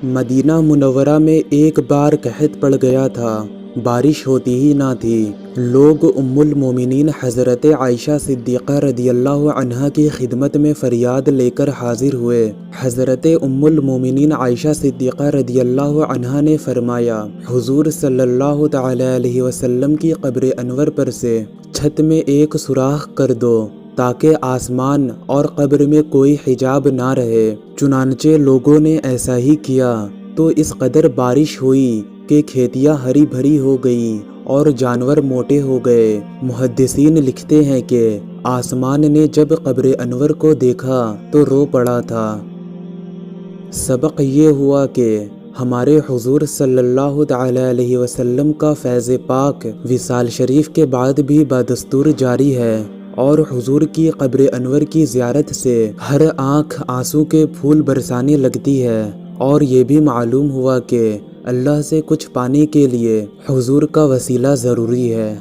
مدینہ منورہ میں ایک بار قحط پڑ گیا تھا، بارش ہوتی ہی نہ تھی۔ لوگ ام المومنین حضرت عائشہ صدیقہ رضی اللہ عنہا کی خدمت میں فریاد لے کر حاضر ہوئے۔ حضرت ام المومنین عائشہ صدیقہ رضی اللہ عنہا نے فرمایا، حضور صلی اللہ تعالی علیہ وسلم کی قبر انور پر سے چھت میں ایک سوراخ کر دو تاکہ آسمان اور قبر میں کوئی حجاب نہ رہے۔ چنانچہ لوگوں نے ایسا ہی کیا تو اس قدر بارش ہوئی کہ کھیتیاں ہری بھری ہو گئیں اور جانور موٹے ہو گئے۔ محدثین لکھتے ہیں کہ آسمان نے جب قبر انور کو دیکھا تو رو پڑا تھا۔ سبق یہ ہوا کہ ہمارے حضور صلی اللہ تعالی علیہ وسلم کا فیض پاک وصال شریف کے بعد بھی بدستور جاری ہے، اور حضور کی قبر انور کی زیارت سے ہر آنکھ آنسو کے پھول برسانے لگتی ہے، اور یہ بھی معلوم ہوا کہ اللہ سے کچھ پانے کے لیے حضور کا وسیلہ ضروری ہے۔